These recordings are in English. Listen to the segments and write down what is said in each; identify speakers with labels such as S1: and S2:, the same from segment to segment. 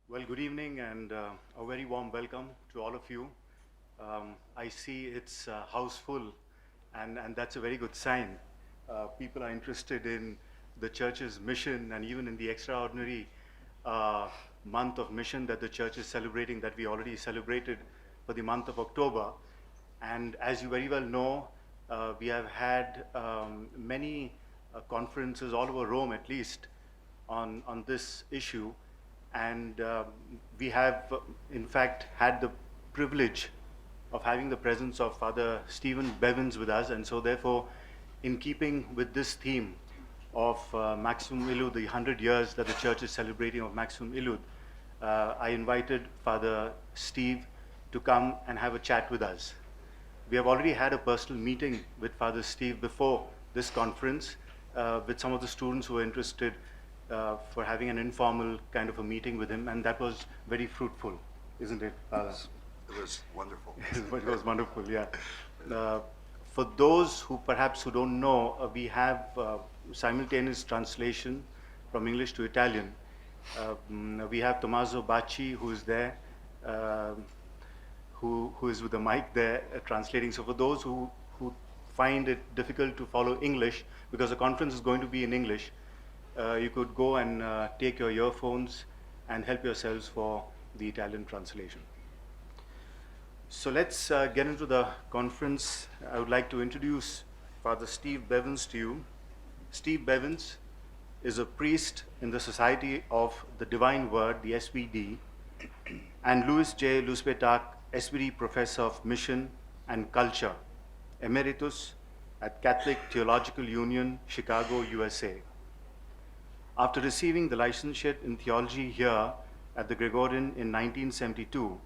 S1: Well, good evening and a very warm welcome to all of you. I see it's house full, and that's a very good sign. People are interested in the church's mission and even in the extraordinary month of mission that the church is celebrating, that we already celebrated for the month of October. And as you very well know, we have had many conferences all over Rome, at least, on this issue. And we have, in fact, had the privilege of having the presence of Father Stephen Bevans with us. And so therefore, in keeping with this theme of Maximum Illud, the 100 years that the church is celebrating of Maximum Illud, I invited Father Steve to come and have a chat with us. We have already had a personal meeting with Father Steve before this conference with some of the students who were interested for having an informal kind of a meeting with him, and that was very fruitful, isn't it, Father?
S2: It was wonderful.
S1: It was wonderful, yeah. For those who perhaps who don't know, we have simultaneous translation from English to Italian. We have Tommaso Bacci, who is there, who is with the mic there translating. So for those who find it difficult to follow English, because the conference is going to be in English, you could go and take your earphones and help yourselves for the Italian translation. So let's get into the conference. I would like to introduce Father Steve Bevans to you. Steve Bevans is a priest in the Society of the Divine Word, the S.V.D, and Louis J. Luspetak, S.V.D. Professor of Mission and Culture, Emeritus at Catholic Theological Union, Chicago, USA. After receiving the licentiate in theology here at the Gregorian in 1972,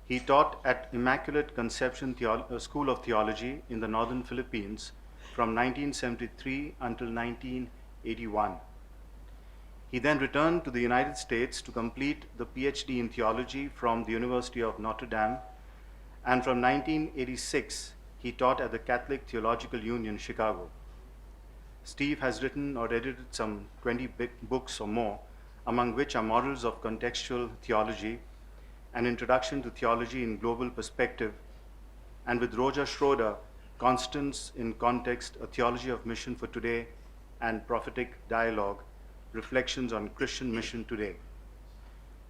S1: he taught at Immaculate Conception School of Theology in the northern Philippines from 1973 until 1981. He then returned to the United States to complete the PhD in theology from the University of Notre Dame, and from 1986, he taught at the Catholic Theological Union, Chicago. Steve has written or edited some 20 books or more, among which are Models of Contextual Theology, An Introduction to Theology in Global Perspective, and with Roger Schroeder, Constance in Context, A Theology of Mission for Today, and Prophetic Dialogue, Reflections on Christian Mission Today.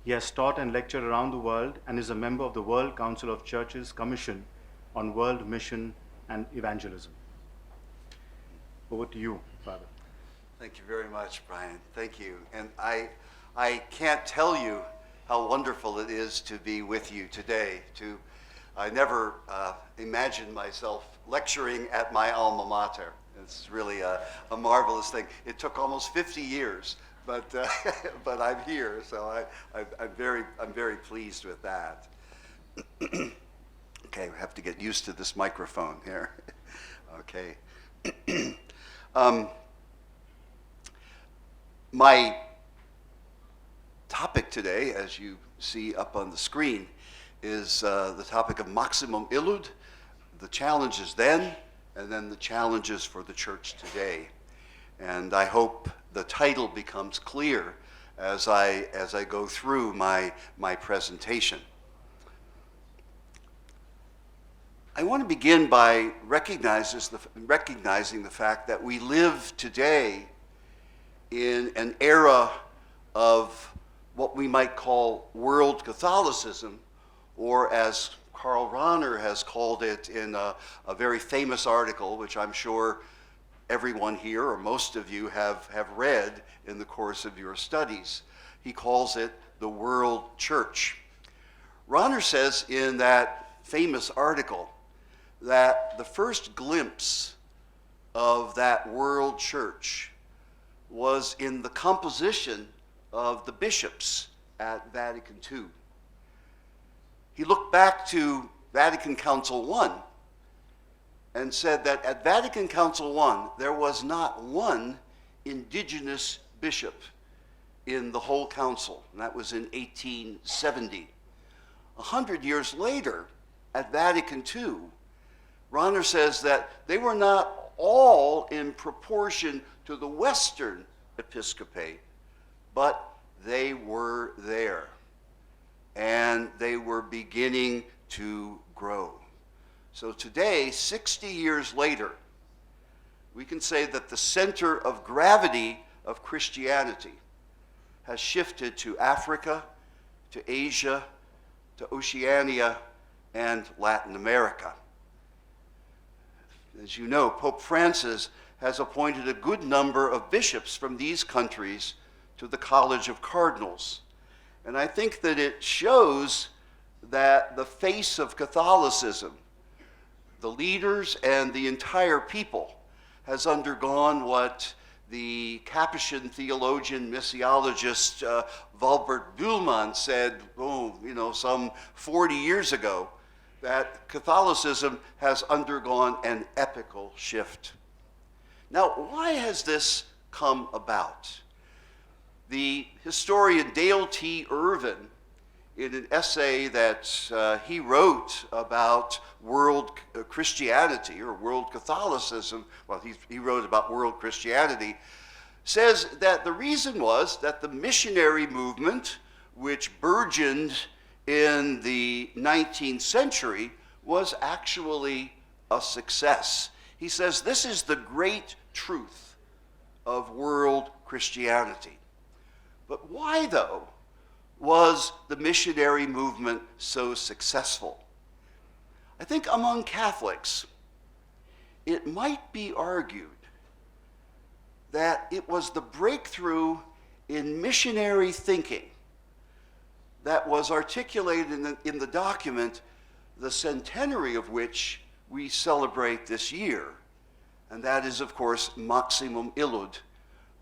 S1: He has taught and lectured around the world and is a member of the World Council of Churches Commission on World Mission and Evangelism. Over to you, Father.
S2: Thank you very much, Brian. Thank you. And I can't tell you how wonderful it is to be with you today. I never imagined myself lecturing at my alma mater. It's really a marvelous thing. It took almost 50 years, but I'm here, so I'm very pleased with that. Okay, we have to get used to this microphone here. Okay. My topic today, as you see up on the screen, is the topic of Maximum Illud, the challenges then, and then the challenges for the church today. And I hope the title becomes clear as I go through my presentation. I want to begin by recognizing the fact that we live today in an era of what we might call world Catholicism, or as Karl Rahner has called it in a very famous article, which I'm sure everyone here, or most of you, have read in the course of your studies. He calls it the world church. Rahner says in that famous article that the first glimpse of that world church was in the composition of the bishops at Vatican II. He looked back to Vatican Council I and said that at Vatican Council I, there was not one indigenous bishop in the whole council, and that was in 1870. 100 years later, at Vatican II, Rahner says that they were not all in proportion to the Western episcopate, but they were there. and they were beginning to grow. So today, 60 years later, we can say that the center of gravity of Christianity has shifted to Africa, to Asia, to Oceania, and Latin America. As you know, Pope Francis has appointed a good number of bishops from these countries to the College of Cardinals. And I think that it shows that the face of Catholicism, the leaders and the entire people, has undergone what the Capuchin theologian, missiologist Walbert Bühlmann said, some 40 years ago, that Catholicism has undergone an epochal shift. Now, why has this come about? The historian Dale T. Irvin, in an essay that he wrote about world Christianity or world Catholicism, well, he wrote about world Christianity, says that the reason was that the missionary movement, which burgeoned in the 19th century, was actually a success. He says this is the great truth of world Christianity. But why, though, was the missionary movement so successful? I think among Catholics, it might be argued that it was the breakthrough in missionary thinking that was articulated in the document, the centenary of which we celebrate this year. And that is, of course, Maximum Illud,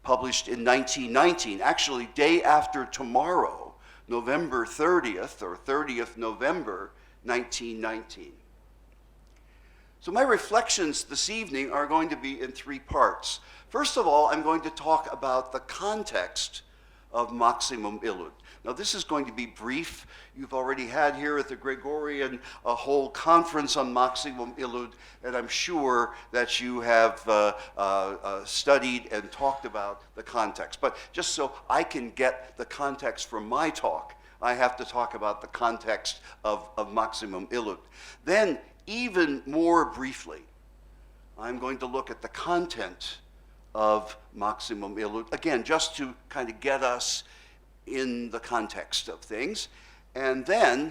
S2: published in 1919, actually day after tomorrow, November 30th, or 30th November 1919. So my reflections this evening are going to be in three parts. First of all, I'm going to talk about the context of Maximum Illud. Now, this is going to be brief. You've already had here at the Gregorian a whole conference on Maximum Illud, and I'm sure that you have studied and talked about the context. But just so I can get the context from my talk, I have to talk about the context of Maximum Illud. Then, even more briefly, I'm going to look at the content of Maximum Illud, again, just to kind of get us in the context of things. And then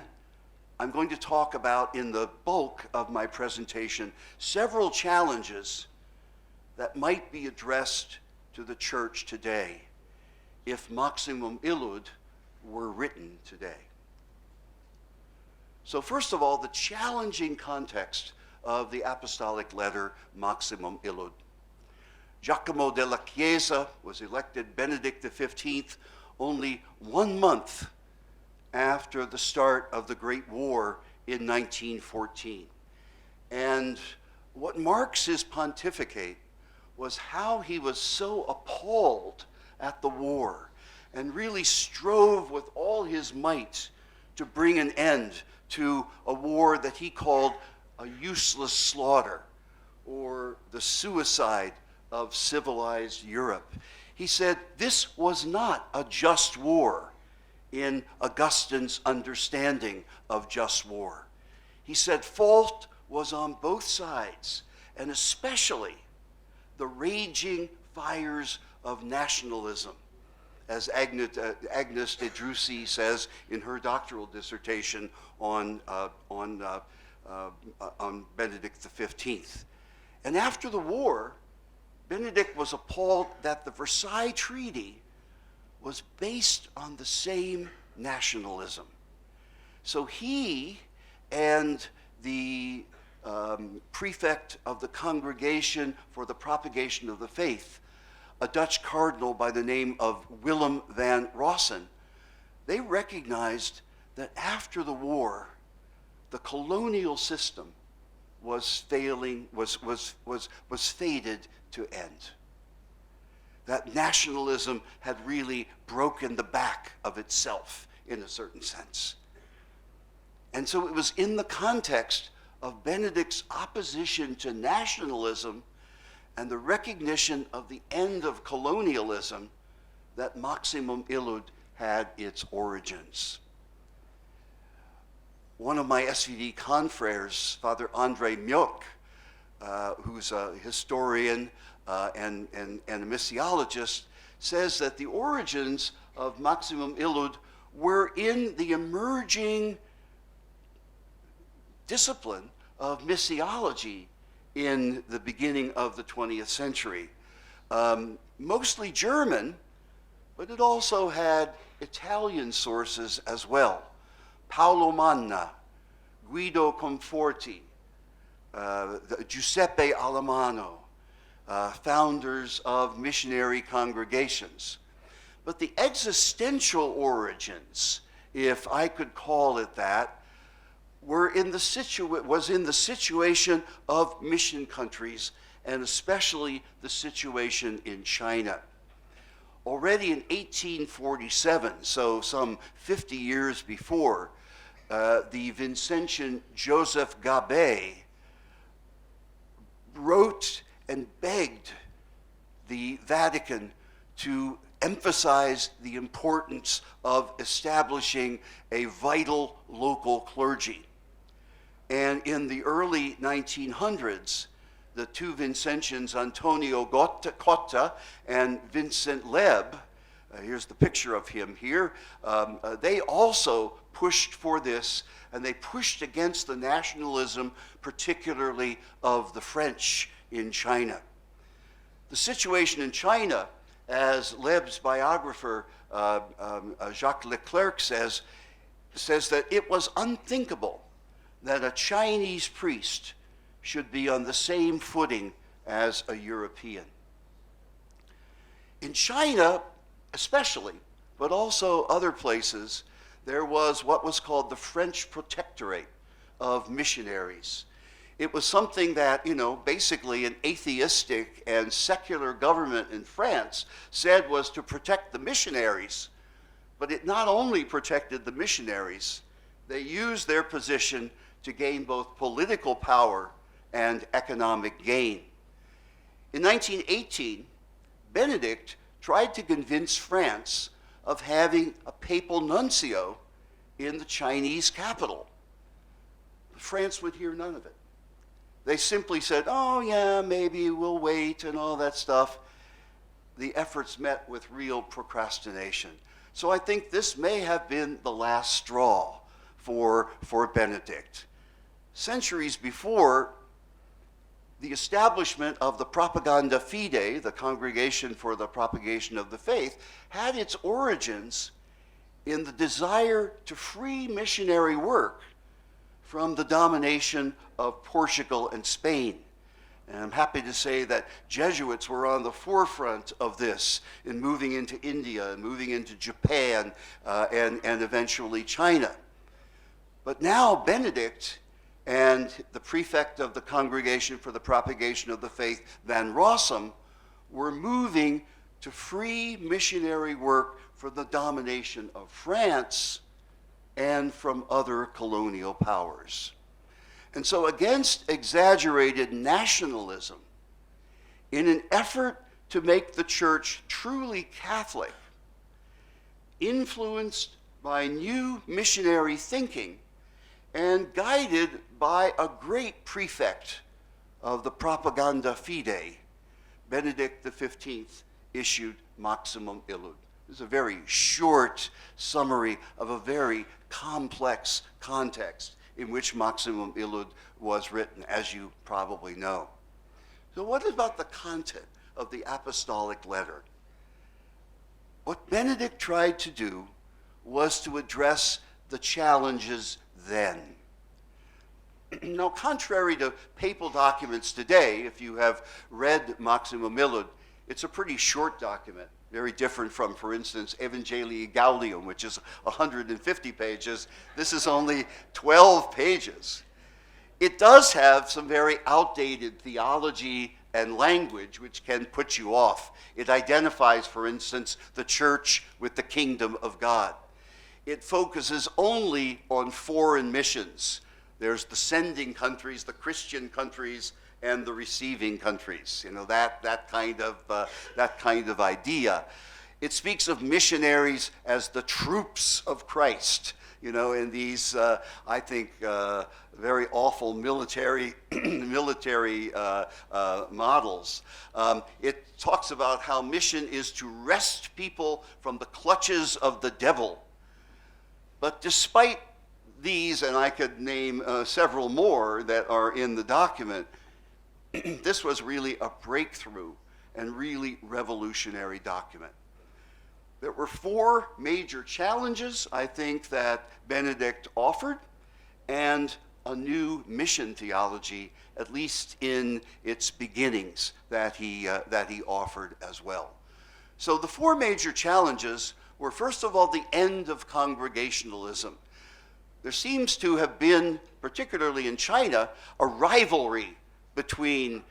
S2: I'm going to talk about, in the bulk of my presentation, several challenges that might be addressed to the church today if Maximum Illud were written today. So first of all, the challenging context of the apostolic letter Maximum Illud. Giacomo della Chiesa was elected Benedict XV only 1 month after the start of the Great War in 1914. And what marks his pontificate was how he was so appalled at the war and really strove with all his might to bring an end to a war that he called a useless slaughter, or the suicide of civilized Europe. He said this was not a just war in Augustine's understanding of just war. He said fault was on both sides, and especially the raging fires of nationalism, as Agnes de Drucy says in her doctoral dissertation on Benedict XV. And after the war, Benedict was appalled that the Versailles Treaty was based on the same nationalism. So he and the prefect of the Congregation for the Propagation of the Faith, a Dutch cardinal by the name of Willem van Rossen, they recognized that after the war, the colonial system was faded to end. That nationalism had really broken the back of itself in a certain sense. And so it was in the context of Benedict's opposition to nationalism and the recognition of the end of colonialism that Maximum Illud had its origins. one of my S.V.D. confreres, Father Andre Mjok, who's a historian and a missiologist, says that the origins of Maximum Illud were in the emerging discipline of missiology in the beginning of the 20th century. Mostly German, but it also had Italian sources as well. Paolo Manna, Guido Conforti, Giuseppe Alamano, founders of missionary congregations. But the existential origins, if I could call it that, was in the situation of mission countries, and especially the situation in China. Already in 1847, so some 50 years before, the Vincentian Joseph Gabet wrote and begged the Vatican to emphasize the importance of establishing a vital local clergy. And in the early 1900s, the two Vincentians, Antonio Cotta and Vincent Leb, here's the picture of him here, they also pushed for this, and they pushed against the nationalism, particularly of the French in China. The situation in China, as Leb's biographer, Jacques Leclerc says that it was unthinkable that a Chinese priest should be on the same footing as a European. In China, especially, but also other places, there was what was called the French Protectorate of missionaries. It was something that, basically an atheistic and secular government in France said was to protect the missionaries. But it not only protected the missionaries, they used their position to gain both political power and economic gain. In 1918, Benedict tried to convince France of having a papal nuncio in the Chinese capital. France would hear none of it. They simply said, oh yeah, maybe we'll wait and all that stuff. The efforts met with real procrastination. So I think this may have been the last straw for Benedict. Centuries before, the establishment of the Propaganda Fide, the Congregation for the Propagation of the Faith, had its origins in the desire to free missionary work from the domination of Portugal and Spain. And I'm happy to say that Jesuits were on the forefront of this in moving into India, and moving into Japan, and eventually China. But now Benedict and the prefect of the Congregation for the Propagation of the Faith, Van Rossum, were moving to free missionary work from the domination of France and from other colonial powers. And so against exaggerated nationalism, in an effort to make the church truly Catholic, influenced by new missionary thinking, and guided by a great prefect of the Propaganda Fide, Benedict XV issued Maximum Illud. This is a very short summary of a very complex context in which Maximum Illud was written, as you probably know. So what about the content of the apostolic letter? What Benedict tried to do was to address the challenges then. Now, contrary to papal documents today, if you have read Maximum Illud, it's a pretty short document, very different from, for instance, Evangelii Gaudium, which is 150 pages. This is only 12 pages. It does have some very outdated theology and language which can put you off. It identifies, for instance, the church with the kingdom of God. It focuses only on foreign missions. There's the sending countries, the Christian countries, and the receiving countries. That kind of idea. It speaks of missionaries as the troops of Christ. in these, I think, very awful military models. It talks about how mission is to wrest people from the clutches of the devil. But despite these, and I could name several more that are in the document, this was really a breakthrough and really revolutionary document. There were 4 major challenges, I think, that Benedict offered, and a new mission theology, at least in its beginnings, that he offered as well. So the 4 major challenges were, first of all, the end of congregationalism. There seems to have been, particularly in China, a rivalry between,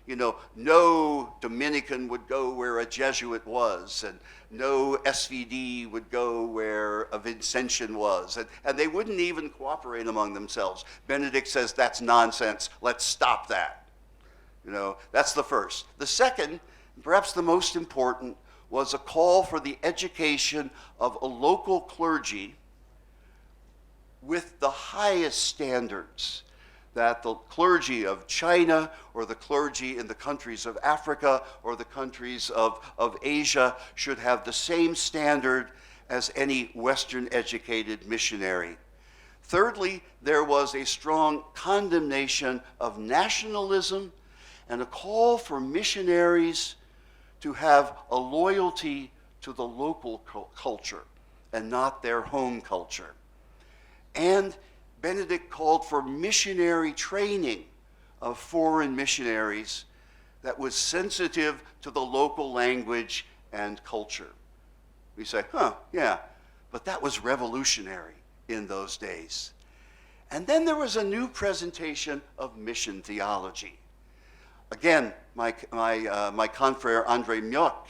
S2: no Dominican would go where a Jesuit was, and no S.V.D. would go where a Vincentian was, and they wouldn't even cooperate among themselves. Benedict says that's nonsense, let's stop that. That's the first. The second, perhaps the most important, was a call for the education of a local clergy with the highest standards that the clergy of China or the clergy in the countries of Africa or the countries of Asia should have the same standard as any Western educated missionary. Thirdly, there was a strong condemnation of nationalism and a call for missionaries to have a loyalty to the local culture and not their home culture. And Benedict called for missionary training of foreign missionaries that was sensitive to the local language and culture. We say, yeah, but that was revolutionary in those days. And then there was a new presentation of mission theology. Again, my confrere Andre Mioch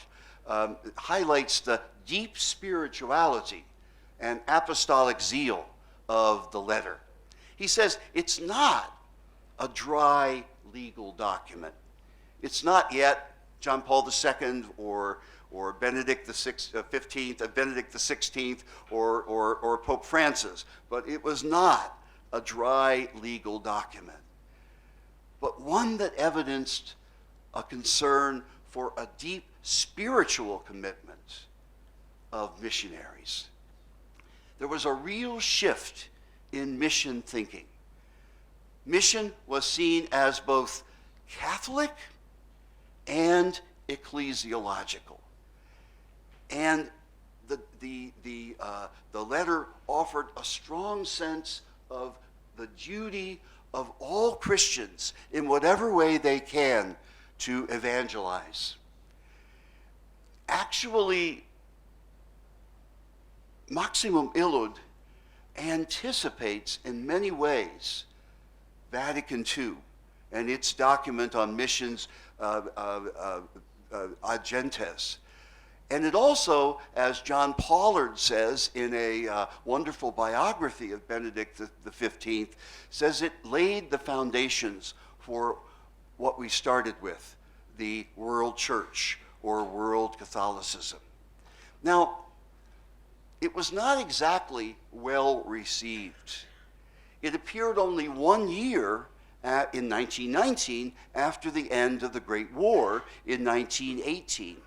S2: highlights the deep spirituality and apostolic zeal of the letter. He says it's not a dry legal document. It's not yet John Paul II or Benedict the 15th, Benedict the 16th, or Pope Francis, but it was not a dry legal document, but one that evidenced a concern for a deep spiritual commitment of missionaries. There was a real shift in mission thinking. Mission was seen as both Catholic and ecclesiological. And the letter offered a strong sense of the duty of all Christians in whatever way they can to evangelize. Actually, Maximum Illud anticipates in many ways Vatican II and its document on missions ad gentes. And it also, as John Pollard says in a wonderful biography of Benedict XV, says it laid the foundations for what we started with, the world church or world Catholicism. Now, it was not exactly well received. It appeared only 1 year in 1919 after the end of the Great War in 1918.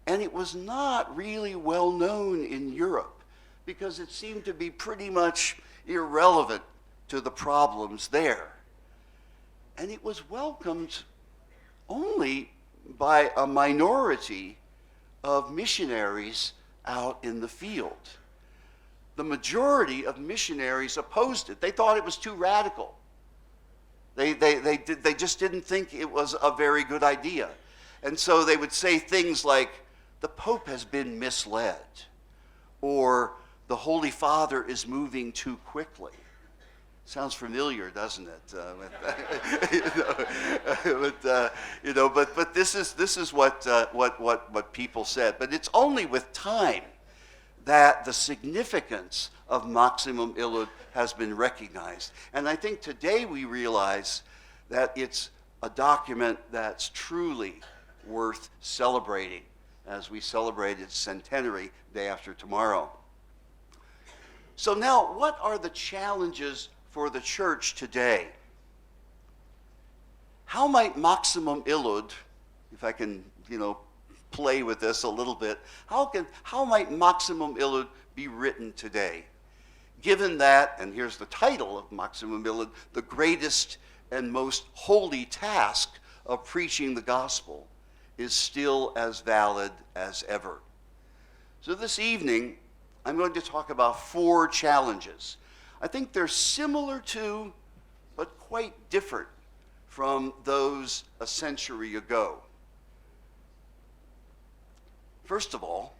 S2: And it was not really well known in Europe because it seemed to be pretty much irrelevant to the problems there. And it was welcomed only by a minority of missionaries out in the field. The majority of missionaries opposed it. They thought it was too radical. They just didn't think it was a very good idea. And so they would say things like, the Pope has been misled, or the Holy Father is moving too quickly. Sounds familiar, doesn't it? But this is what people said. But it's only with time that the significance of Maximum Illud has been recognized. And I think today we realize that it's a document that's truly worth celebrating as we celebrate its centenary day after tomorrow. So now, what are the challenges for the church today? How might Maximum Illud, if I can, play with this a little bit, how might Maximum Illud be written today? Given that, and here's the title of Maximum Illud, the greatest and most holy task of preaching the gospel is still as valid as ever. So this evening, I'm going to talk about 4 challenges. I think they're similar to, but quite different from those a century ago. First of all,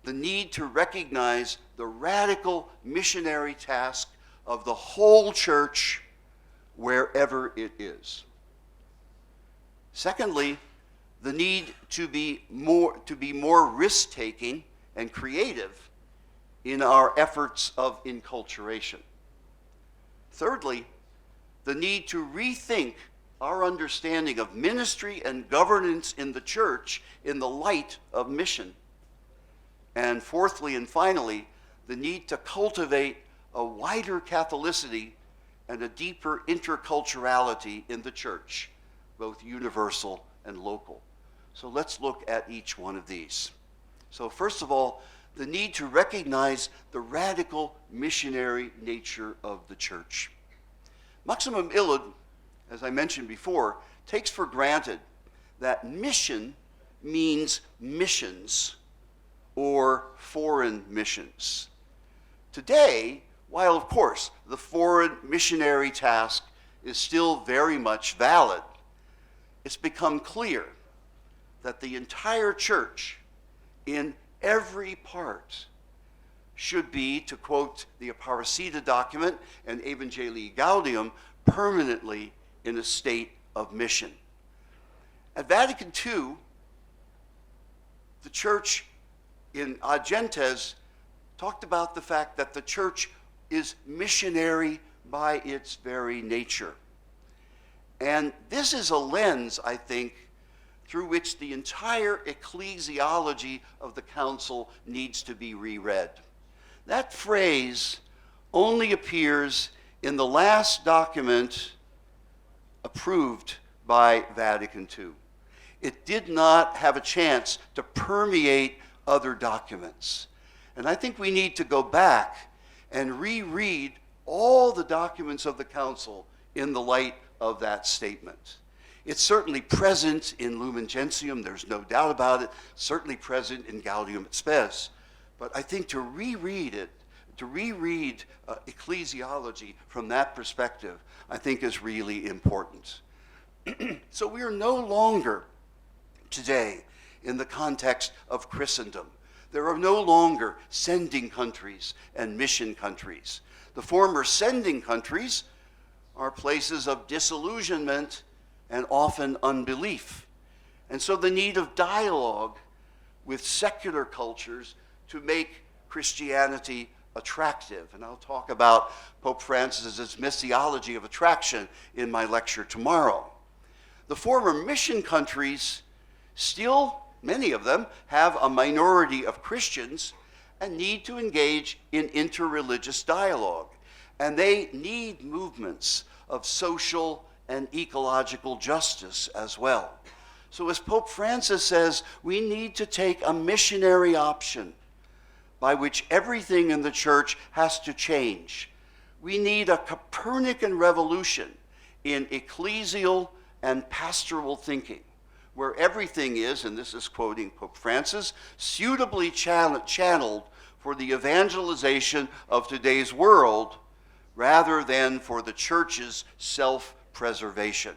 S2: the need to recognize the radical missionary task of the whole church wherever it is. Secondly, the need to be more risk-taking and creative in our efforts of enculturation. Thirdly, the need to rethink our understanding of ministry and governance in the church in the light of mission. And fourthly and finally, the need to cultivate a wider Catholicity and a deeper interculturality in the church, both universal and local. So let's look at each one of these. So first of all, the need to recognize the radical missionary nature of the church. Maximum Illud, as I mentioned before, takes for granted that mission means missions or foreign missions. Today, while of course the foreign missionary task is still very much valid, it's become clear that the entire church in every part should be, to quote the Aparecida document and Evangelii Gaudium, permanently in a state of mission. At Vatican II, the church in Ad Gentes talked about the fact that the church is missionary by its very nature. And this is a lens, I think, through which the entire ecclesiology of the council needs to be reread. That phrase only appears in the last document approved by Vatican II. It did not have a chance to permeate other documents. And I think we need to go back and reread all the documents of the council in the light of that statement. It's certainly present in Lumen Gentium, there's no doubt about it, certainly present in Gaudium et Spes. But I think to reread it, to reread ecclesiology from that perspective, I think is really important. So we are no longer today in the context of Christendom. There are no longer sending countries and mission countries. The former sending countries are places of disillusionment and often unbelief. And so the need of dialogue with secular cultures to make Christianity attractive. And I'll talk about Pope Francis's missiology of attraction in my lecture tomorrow. The former mission countries still, many of them, have a minority of Christians and need to engage in interreligious dialogue. And they need movements of social and ecological justice as well. So as Pope Francis says, we need to take a missionary option by which everything in the church has to change. We need a Copernican revolution in ecclesial and pastoral thinking, where everything is, and this is quoting Pope Francis, suitably channeled for the evangelization of today's world rather than for the church's self-preservation.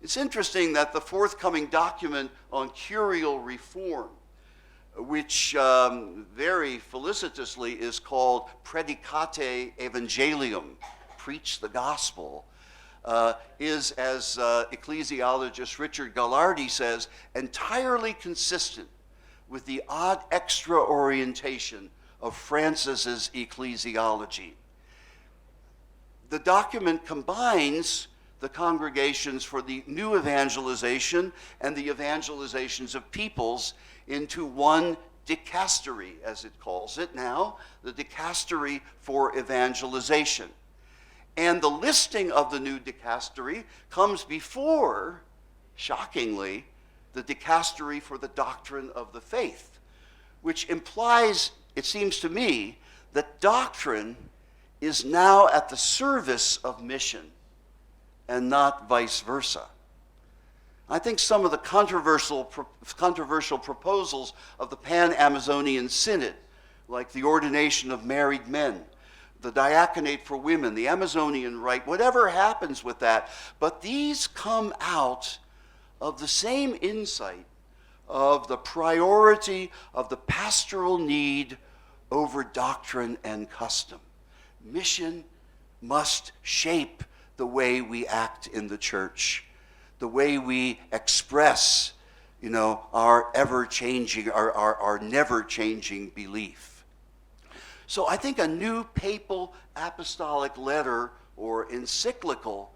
S2: It's interesting that the forthcoming document on curial reform, which very felicitously is called Predicate Evangelium, Preach the Gospel, is, as ecclesiologist Richard Gallardi says, entirely consistent with the ad extra orientation of Francis's ecclesiology. The document combines the congregations for the new evangelization and the evangelizations of peoples into one dicastery, as it calls it now, the dicastery for evangelization. And the listing of the new dicastery comes before, shockingly, the dicastery for the doctrine of the faith, which implies, it seems to me, that doctrine is now at the service of mission and not vice versa. I think some of the controversial proposals of the Pan-Amazonian Synod, like the ordination of married men, the diaconate for women, the Amazonian rite, whatever happens with that, but these come out of the same insight of the priority of the pastoral need over doctrine and custom. Mission must shape the way we act in the church, the way we express, our ever-changing, our never-changing belief. So I think a new papal apostolic letter or encyclical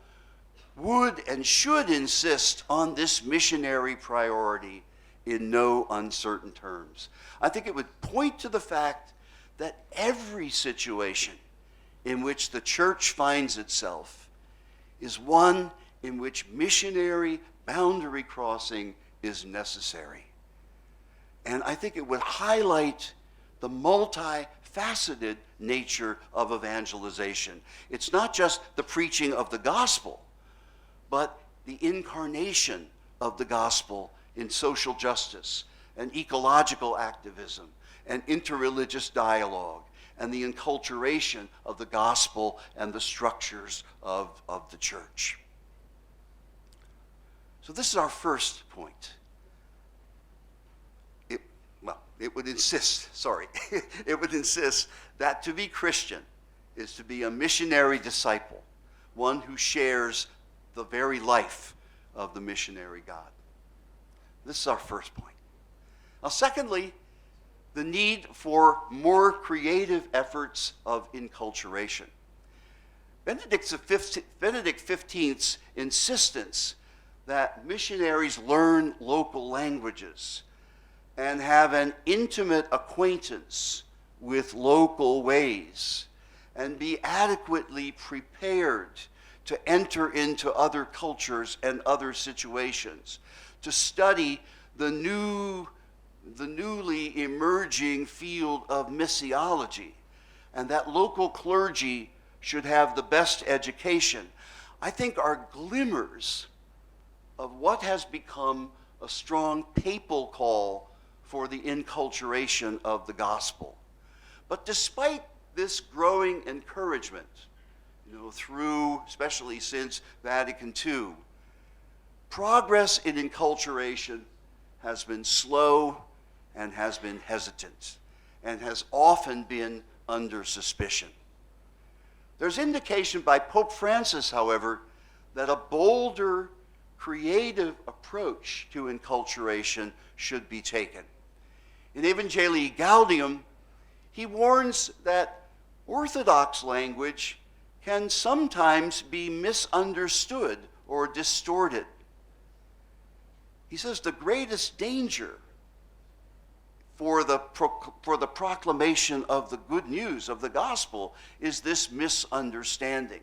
S2: would and should insist on this missionary priority in no uncertain terms. I think it would point to the fact that every situation in which the church finds itself is one in which missionary boundary crossing is necessary. And I think it would highlight the multifaceted nature of evangelization. It's not just the preaching of the gospel, but the incarnation of the gospel in social justice and ecological activism and interreligious dialogue and the enculturation of the gospel and the structures of the church. So this is our first point. It would insist that to be Christian is to be a missionary disciple, one who shares the very life of the missionary God. This is our first point. Now, secondly, the need for more creative efforts of enculturation. Benedict XV's insistence that missionaries learn local languages and have an intimate acquaintance with local ways and be adequately prepared to enter into other cultures and other situations, to study the newly emerging field of missiology, and that local clergy should have the best education, I think are glimmers of what has become a strong papal call for the enculturation of the gospel. But despite this growing encouragement, through, especially since Vatican II, progress in enculturation has been slow and has been hesitant and has often been under suspicion. There's indication by Pope Francis, however, that a bolder, creative approach to enculturation should be taken. In Evangelii Gaudium, he warns that Orthodox language can sometimes be misunderstood or distorted. He says the greatest danger for the proclamation of the good news of the gospel is this misunderstanding.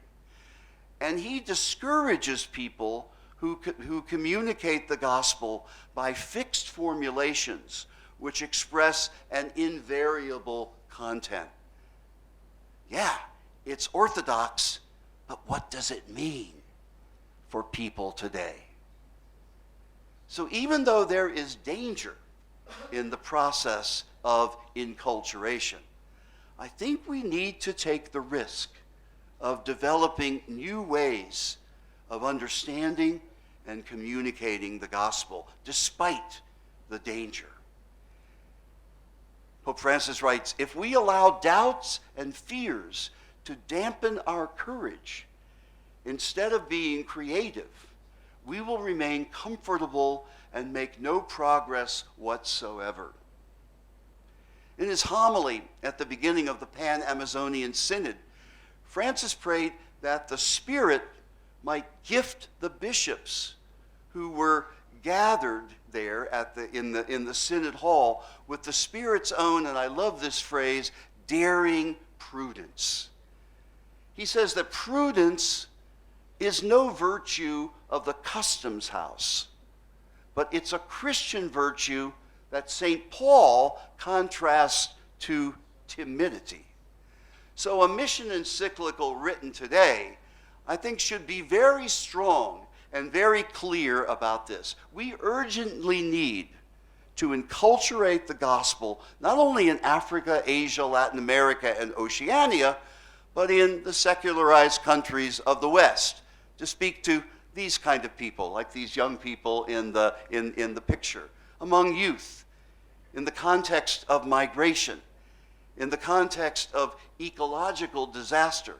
S2: And he discourages people who communicate the gospel by fixed formulations which express an invariable content. Yeah, it's orthodox, but what does it mean for people today? So even though there is danger in the process of enculturation, I think we need to take the risk of developing new ways of understanding and communicating the gospel, despite the danger. Pope Francis writes, if we allow doubts and fears to dampen our courage, instead of being creative, we will remain comfortable and make no progress whatsoever. In his homily at the beginning of the Pan-Amazonian Synod, Francis prayed that the Spirit might gift the bishops who were gathered there in the Synod Hall with the Spirit's own, and I love this phrase, daring prudence. He says that prudence is no virtue of the customs house, but it's a Christian virtue that St. Paul contrasts to timidity. So a mission encyclical written today, I think, should be very strong and very clear about this. We urgently need to enculturate the gospel, not only in Africa, Asia, Latin America, and Oceania, but in the secularized countries of the West, to speak to these kind of people, like these young people in the picture, among youth, in the context of migration, in the context of ecological disaster,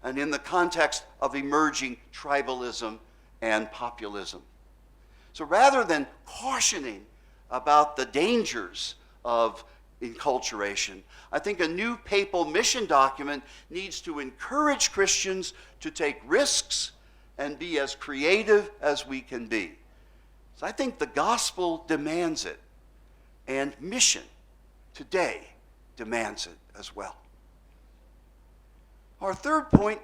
S2: and in the context of emerging tribalism and populism. So rather than cautioning about the dangers of enculturation, I think a new papal mission document needs to encourage Christians to take risks and be as creative as we can be. So I think the gospel demands it, and mission today demands it as well. Our third point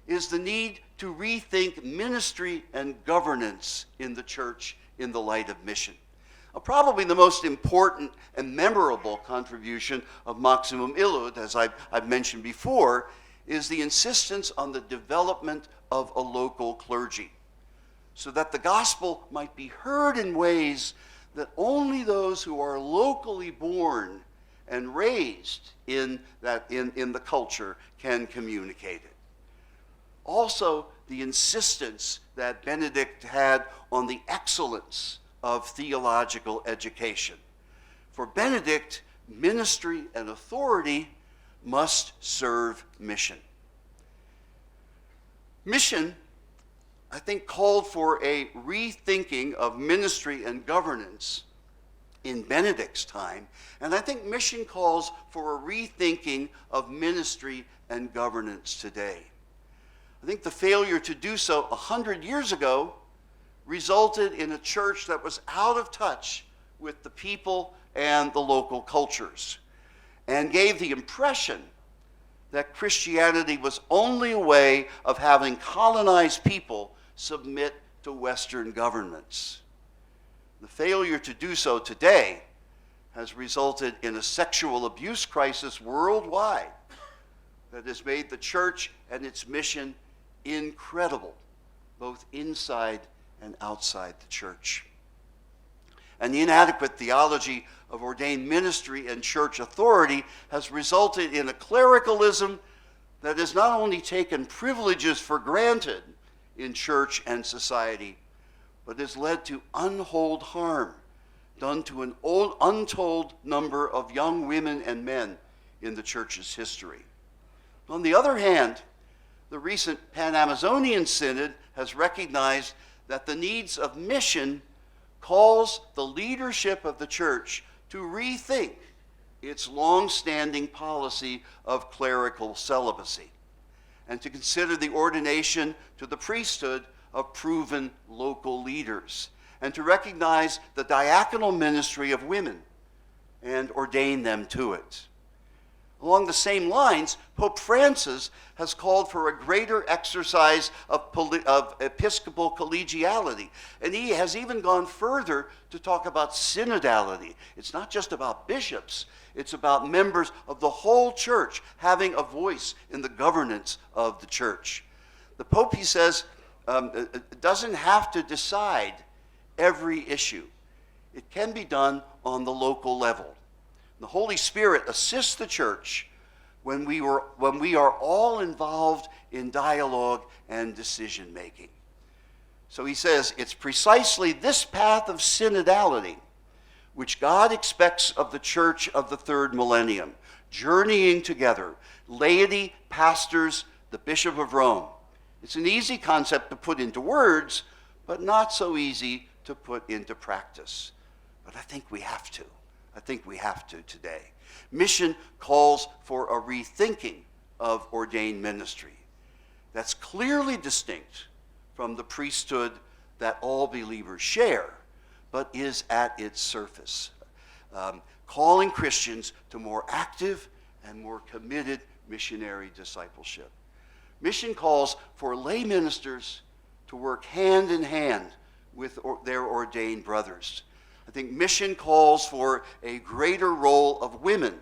S2: is the need to rethink ministry and governance in the church in the light of mission. Probably the most important and memorable contribution of Maximum Illud, as I've mentioned before, is the insistence on the development of a local clergy, so that the gospel might be heard in ways that only those who are locally born and raised in the culture can communicate it. Also, the insistence that Benedict had on the excellence of theological education. For Benedict, ministry and authority must serve mission. Mission, I think, called for a rethinking of ministry and governance in Benedict's time, and I think mission calls for a rethinking of ministry and governance today. I think the failure to do so 100 years ago resulted in a church that was out of touch with the people and the local cultures, and gave the impression that Christianity was only a way of having colonized people submit to Western governments. The failure to do so today has resulted in a sexual abuse crisis worldwide that has made the church and its mission incredible, both inside and outside the church. And the inadequate theology of ordained ministry and church authority has resulted in a clericalism that has not only taken privileges for granted in church and society, but has led to untold harm done to an untold number of young women and men in the church's history. On the other hand, the recent Pan-Amazonian Synod has recognized that the needs of mission calls the leadership of the church to rethink its long-standing policy of clerical celibacy, and to consider the ordination to the priesthood of proven local leaders, and to recognize the diaconal ministry of women and ordain them to it. Along the same lines, Pope Francis has called for a greater exercise of episcopal collegiality. And he has even gone further to talk about synodality. It's not just about bishops, it's about members of the whole church having a voice in the governance of the church. The Pope, he says, doesn't have to decide every issue. It can be done on the local level. The Holy Spirit assists the church when we are all involved in dialogue and decision making. So he says, it's precisely this path of synodality which God expects of the church of the third millennium, journeying together, laity, pastors, the Bishop of Rome. It's an easy concept to put into words, but not so easy to put into practice. But I think we have to. I think we have to today. Mission calls for a rethinking of ordained ministry that's clearly distinct from the priesthood that all believers share, but is at its surface, calling Christians to more active and more committed missionary discipleship. Mission calls for lay ministers to work hand in hand with their ordained brothers. I think mission calls for a greater role of women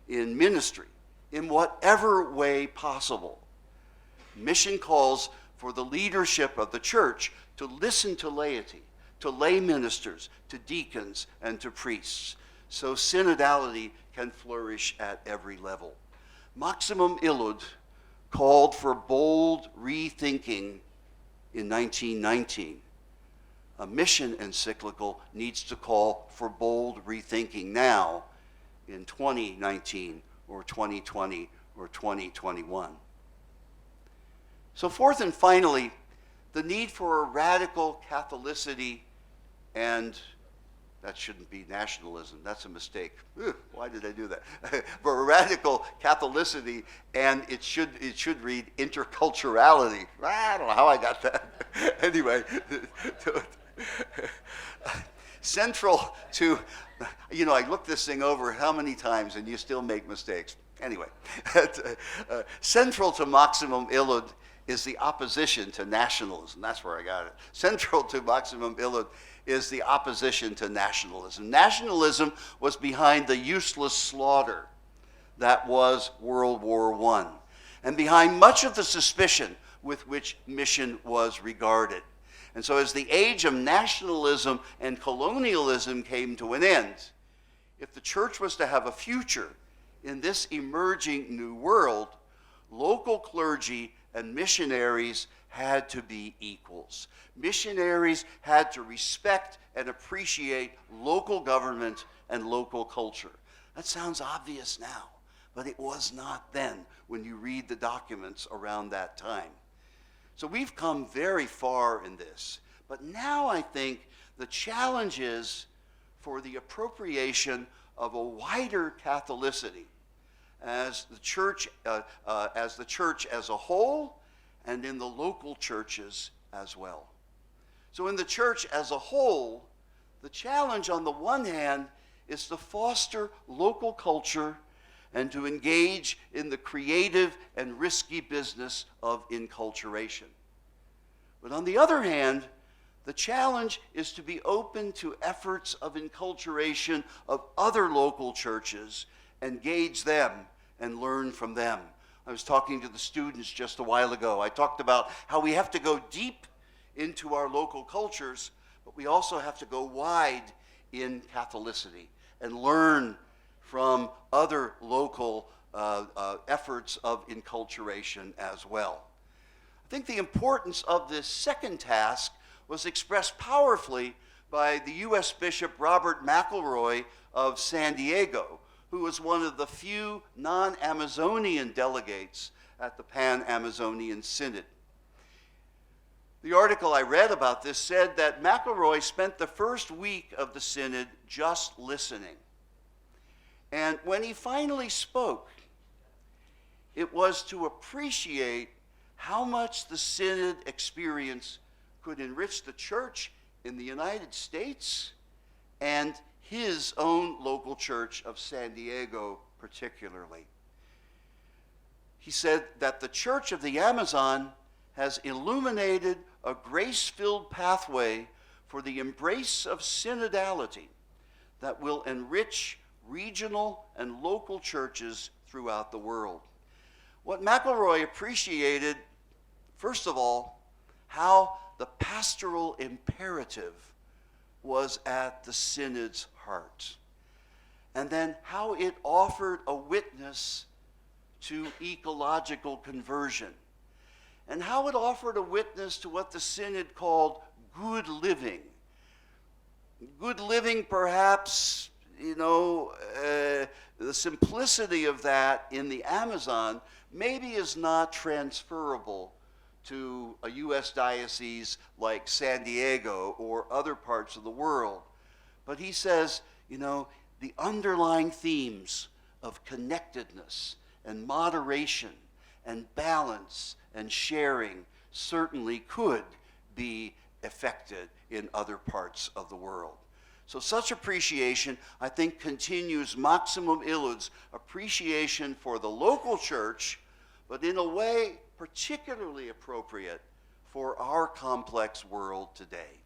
S2: in ministry in whatever way possible. Mission calls for the leadership of the church to listen to laity, to lay ministers, to deacons, and to priests, so synodality can flourish at every level. Maximum Illud called for bold rethinking in 1919. A mission encyclical needs to call for bold rethinking now in 2019 or 2020 or 2021. So fourth and finally, the need for a radical Catholicity, and that shouldn't be nationalism, that's a mistake. Ugh, why did I do that? For a radical Catholicity, and it should read interculturality. I don't know how I got that. Anyway, central to, I looked this thing over how many times and you still make mistakes. Anyway, central to Maximum Illud is the opposition to nationalism. That's where I got it. Central to Maximum Illud is the opposition to nationalism. Nationalism was behind the useless slaughter that was World War I, and behind much of the suspicion with which mission was regarded. And so as the age of nationalism and colonialism came to an end, if the church was to have a future in this emerging new world, local clergy and missionaries had to be equals. Missionaries had to respect and appreciate local government and local culture. That sounds obvious now, but it was not then when you read the documents around that time. So we've come very far in this, but now I think the challenge is for the appropriation of a wider Catholicity as the church as a whole, and in the local churches as well. So in the church as a whole, the challenge on the one hand is to foster local culture and to engage in the creative and risky business of enculturation. But on the other hand, the challenge is to be open to efforts of enculturation of other local churches, engage them, and learn from them. I was talking to the students just a while ago. I talked about how we have to go deep into our local cultures, but we also have to go wide in Catholicity and learn from other local efforts of enculturation as well. I think the importance of this second task was expressed powerfully by the U.S. Bishop Robert McElroy of San Diego, who was one of the few non-Amazonian delegates at the Pan-Amazonian Synod. The article I read about this said that McElroy spent the first week of the Synod just listening. And when he finally spoke, it was to appreciate how much the Synod experience could enrich the church in the United States and his own local church of San Diego particularly. He said that the Church of the Amazon has illuminated a grace-filled pathway for the embrace of synodality that will enrich regional and local churches throughout the world. What McElroy appreciated, first of all, how the pastoral imperative was at the Synod's heart, and then how it offered a witness to ecological conversion, and how it offered a witness to what the Synod called good living. Good living, perhaps, the simplicity of that in the Amazon maybe is not transferable to a U.S. diocese like San Diego or other parts of the world. But he says, the underlying themes of connectedness and moderation and balance and sharing certainly could be effected in other parts of the world. So such appreciation, I think, continues Maximum Illud's appreciation for the local church, but in a way particularly appropriate for our complex world today.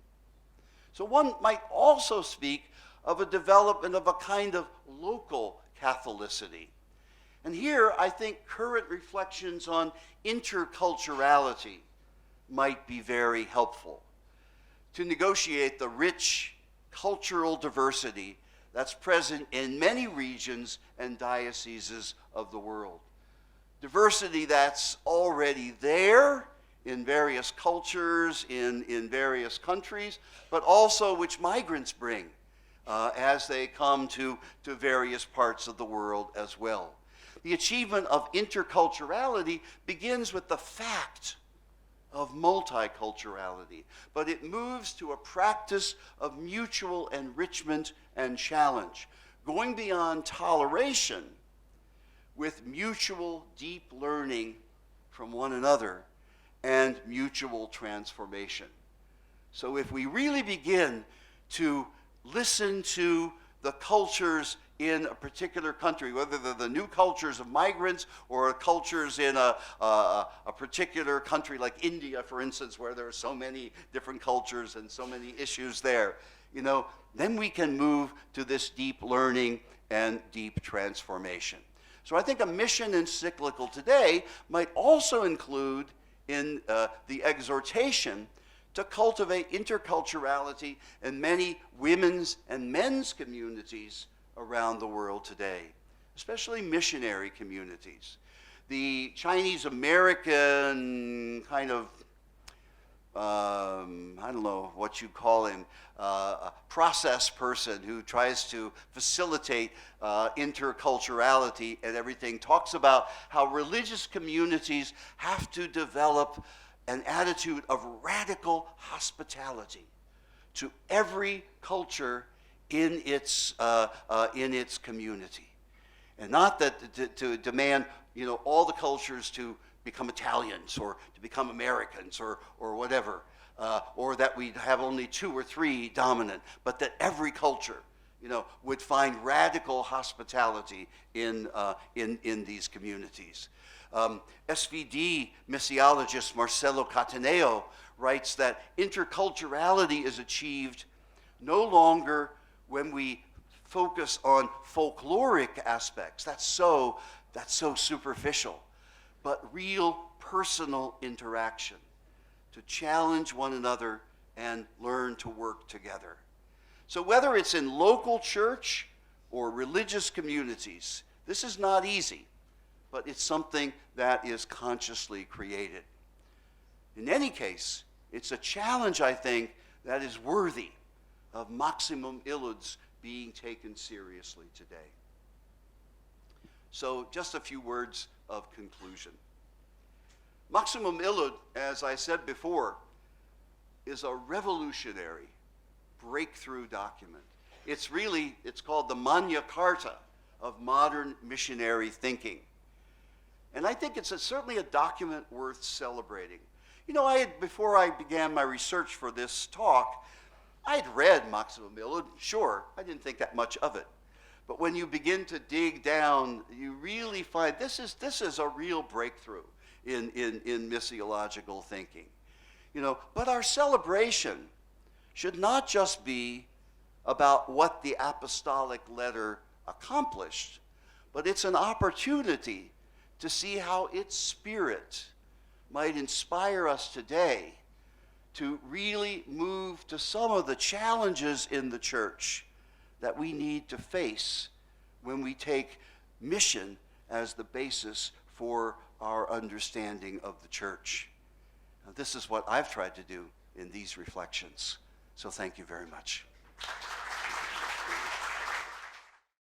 S2: So one might also speak of a development of a kind of local Catholicity. And here I think current reflections on interculturality might be very helpful to negotiate the rich cultural diversity that's present in many regions and dioceses of the world. Diversity that's already there in various cultures, in various countries, but also which migrants bring as they come to various parts of the world as well. The achievement of interculturality begins with the fact of multiculturality, but it moves to a practice of mutual enrichment and challenge, going beyond toleration with mutual deep learning from one another and mutual transformation. So if we really begin to listen to the cultures in a particular country, whether they're the new cultures of migrants or cultures in a particular country like India, for instance, where there are so many different cultures and so many issues there, then we can move to this deep learning and deep transformation. So I think a mission encyclical today might also include in the exhortation to cultivate interculturality in many women's and men's communities around the world today, especially missionary communities. The Chinese American kind of, I don't know what you call him, a process person who tries to facilitate interculturality and everything, talks about how religious communities have to develop an attitude of radical hospitality to every culture in its community, and not that to demand all the cultures to become Italians or to become Americans or whatever, or that we have only 2 or 3 dominant, but that every culture would find radical hospitality in these communities. S.V.D. missiologist Marcelo Cataneo writes that interculturality is achieved no longer when we focus on folkloric aspects. That's so superficial. But real personal interaction to challenge one another and learn to work together. So whether it's in local church or religious communities, this is not easy, but it's something that is consciously created. In any case, it's a challenge, I think, that is worthy of Maximum Illud's being taken seriously today. So just a few words of conclusion. Maximum Illud, as I said before, is a revolutionary breakthrough document. It's called the Magna Carta of modern missionary thinking. And I think it's certainly a document worth celebrating. Before I began my research for this talk, I'd read Maximum Illud, sure, I didn't think that much of it. But when you begin to dig down, you really find this is a real breakthrough in missiological thinking. But our celebration should not just be about what the apostolic letter accomplished, but it's an opportunity to see how its spirit might inspire us today to really move to some of the challenges in the church that we need to face when we take mission as the basis for our understanding of the church. Now, this is what I've tried to do in these reflections. So thank you very much.